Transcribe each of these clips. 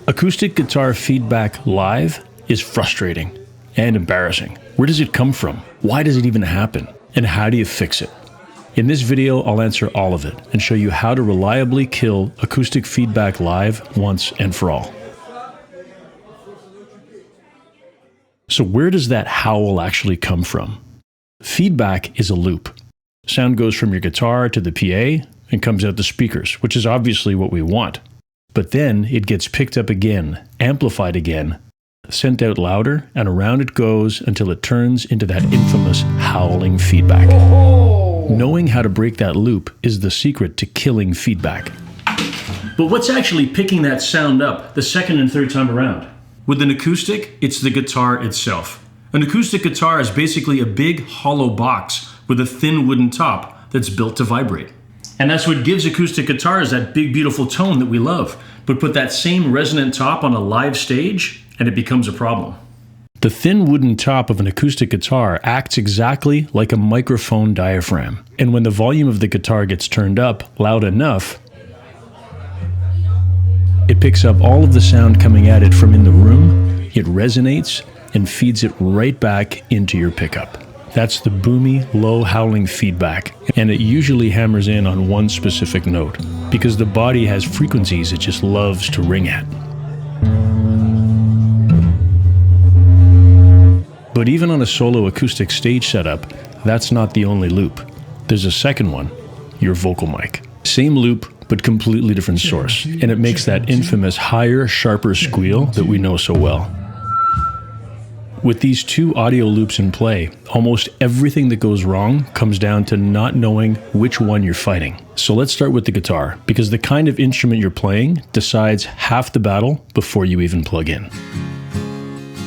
Acoustic guitar feedback live is frustrating and embarrassing. Where does it come from? Why does it even happen? And how do you fix it? In this video, I'll answer all of it and show you how to reliably kill acoustic feedback live once and for all. So where does that howl actually come from? Feedback is a loop. Sound goes from your guitar to the PA and comes out the speakers, which is obviously what we want. But then it gets picked up again, amplified again, sent out louder, and around it goes until it turns into that infamous howling feedback. Knowing how to break that loop is the secret to killing feedback. But what's actually picking that sound up the second and third time around? With an acoustic, it's the guitar itself. An acoustic guitar is basically a big hollow box with a thin wooden top that's built to vibrate. And that's what gives acoustic guitars that big, beautiful tone that we love. But put that same resonant top on a live stage, and it becomes a problem. The thin wooden top of an acoustic guitar acts exactly like a microphone diaphragm. And when the volume of the guitar gets turned up loud enough, it picks up all of the sound coming at it from in the room, it resonates, and feeds it right back into your pickup. That's the boomy, low howling feedback, and it usually hammers in on one specific note, because the body has frequencies it just loves to ring at. But even on a solo acoustic stage setup, that's not the only loop. There's a second one, your vocal mic. Same loop, but completely different source, and it makes that infamous higher, sharper squeal that we know so well. With these two audio loops in play, almost everything that goes wrong comes down to not knowing which one you're fighting. So let's start with the guitar, because the kind of instrument you're playing decides half the battle before you even plug in.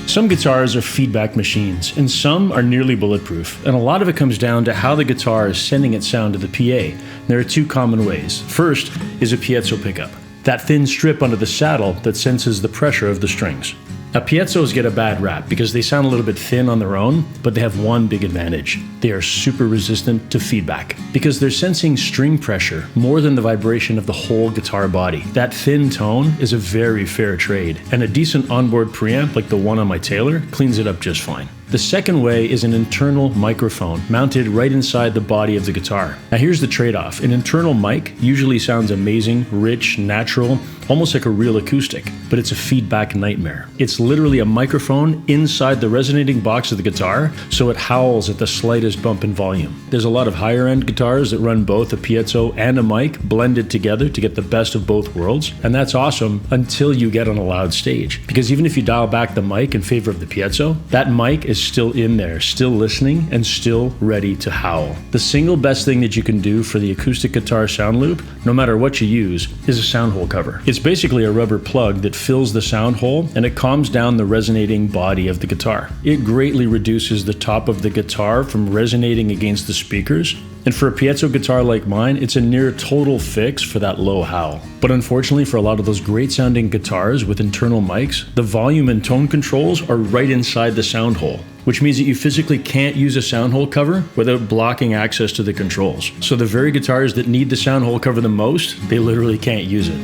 Some guitars are feedback machines, and some are nearly bulletproof, and a lot of it comes down to how the guitar is sending its sound to the PA. There are two common ways. First is a piezo pickup, that thin strip under the saddle that senses the pressure of the strings. Now, piezos get a bad rap because they sound a little bit thin on their own, but they have one big advantage. They are super resistant to feedback because they're sensing string pressure more than the vibration of the whole guitar body. That thin tone is a very fair trade, and a decent onboard preamp like the one on my Taylor cleans it up just fine. The second way is an internal microphone mounted right inside the body of the guitar. Now here's the trade-off. An internal mic usually sounds amazing, rich, natural, almost like a real acoustic, but it's a feedback nightmare. It's literally a microphone inside the resonating box of the guitar, so it howls at the slightest bump in volume. There's a lot of higher-end guitars that run both a piezo and a mic blended together to get the best of both worlds, and that's awesome until you get on a loud stage. Because even if you dial back the mic in favor of the piezo, that mic is still in there, still listening, and still ready to howl. The single best thing that you can do for the acoustic guitar sound loop, no matter what you use, is a sound hole cover. It's basically a rubber plug that fills the sound hole, and it calms down the resonating body of the guitar. It greatly reduces the top of the guitar from resonating against the speakers, and for a piezo guitar like mine, it's a near total fix for that low howl. But unfortunately for a lot of those great sounding guitars with internal mics, the volume and tone controls are right inside the sound hole, which means that you physically can't use a sound hole cover without blocking access to the controls. So the very guitars that need the sound hole cover the most, they literally can't use it.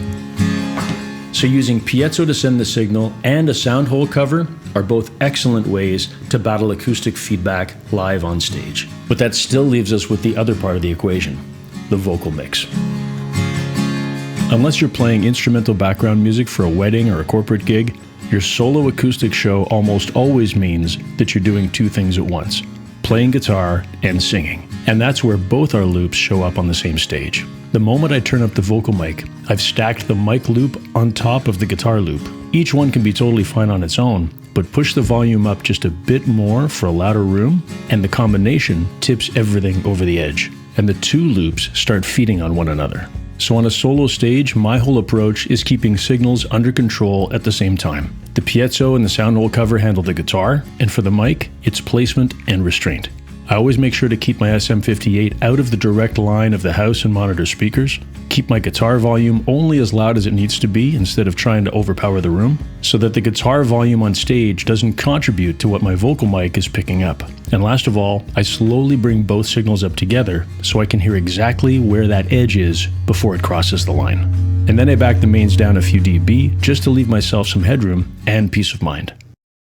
So using piezo to send the signal and a sound hole cover are both excellent ways to battle acoustic feedback live on stage. But that still leaves us with the other part of the equation, the vocal mix. Unless you're playing instrumental background music for a wedding or a corporate gig, your solo acoustic show almost always means that you're doing two things at once, playing guitar and singing. And that's where both our loops show up on the same stage. The moment I turn up the vocal mic, I've stacked the mic loop on top of the guitar loop. Each one can be totally fine on its own, but push the volume up just a bit more for a louder room, and the combination tips everything over the edge, and the two loops start feeding on one another. So on a solo stage, my whole approach is keeping signals under control at the same time. The piezo and the sound hole cover handle the guitar, and for the mic, it's placement and restraint. I always make sure to keep my SM58 out of the direct line of the house and monitor speakers, keep my guitar volume only as loud as it needs to be instead of trying to overpower the room, so that the guitar volume on stage doesn't contribute to what my vocal mic is picking up. And last of all, I slowly bring both signals up together so I can hear exactly where that edge is before it crosses the line. And then I back the mains down a few dB just to leave myself some headroom and peace of mind.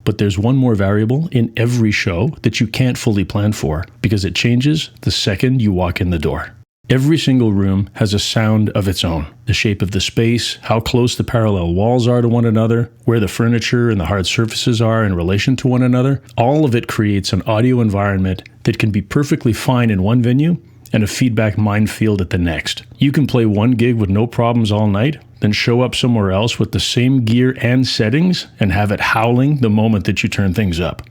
But there's one more variable in every show that you can't fully plan for, because it changes the second you walk in the door. Every single room has a sound of its own. The shape of the space, how close the parallel walls are to one another, where the furniture and the hard surfaces are in relation to one another, all of it creates an audio environment that can be perfectly fine in one venue and a feedback minefield at the next. You can play one gig with no problems all night, then show up somewhere else with the same gear and settings and have it howling the moment that you turn things up.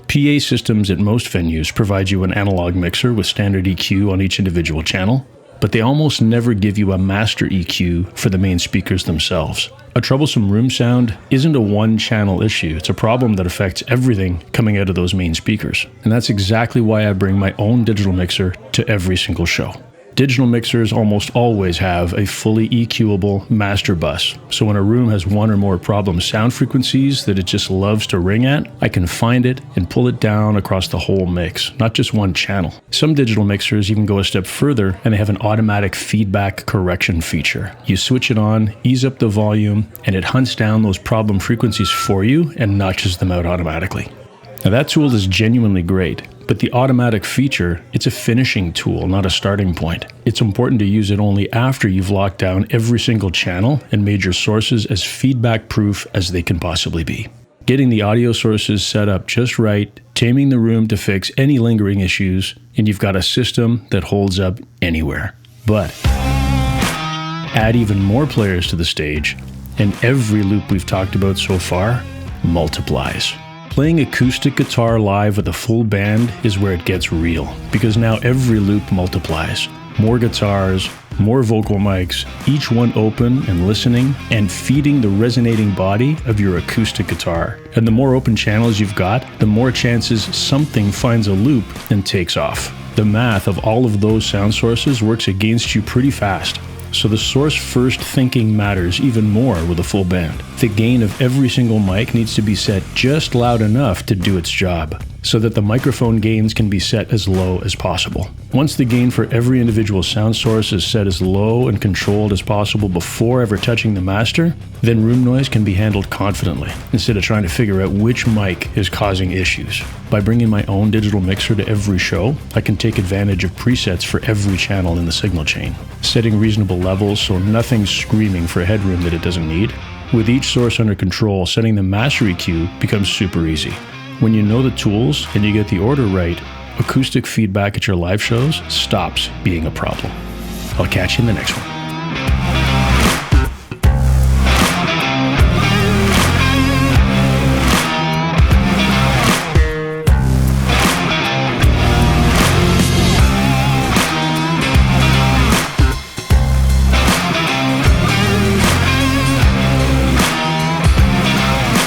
PA systems at most venues provide you an analog mixer with standard EQ on each individual channel, but they almost never give you a master EQ for the main speakers themselves. A troublesome room sound isn't a one-channel issue. It's a problem that affects everything coming out of those main speakers. And that's exactly why I bring my own digital mixer to every single show. Digital mixers almost always have a fully EQable master bus, so when a room has one or more problem sound frequencies that it just loves to ring at, I can find it and pull it down across the whole mix, not just one channel. Some digital mixers even go a step further and they have an automatic feedback correction feature. You switch it on, ease up the volume, and it hunts down those problem frequencies for you and notches them out automatically. Now that tool is genuinely great, but the automatic feature, it's a finishing tool, not a starting point. It's important to use it only after you've locked down every single channel and made your sources as feedback proof as they can possibly be. Getting the audio sources set up just right, taming the room to fix any lingering issues, and you've got a system that holds up anywhere. But add even more players to the stage, and every loop we've talked about so far multiplies. Playing acoustic guitar live with a full band is where it gets real, because now every loop multiplies. More guitars, more vocal mics, each one open and listening and feeding the resonating body of your acoustic guitar. And the more open channels you've got, the more chances something finds a loop and takes off. The math of all of those sound sources works against you pretty fast. So the source first thinking matters even more with a full band. The gain of every single mic needs to be set just loud enough to do its job, so that the microphone gains can be set as low as possible. Once the gain for every individual sound source is set as low and controlled as possible before ever touching the master, then room noise can be handled confidently, instead of trying to figure out which mic is causing issues. By bringing my own digital mixer to every show, I can take advantage of presets for every channel in the signal chain, setting reasonable levels so nothing's screaming for headroom that it doesn't need. With each source under control, setting the master EQ becomes super easy. When you know the tools and you get the order right, acoustic feedback at your live shows stops being a problem. I'll catch you in the next one.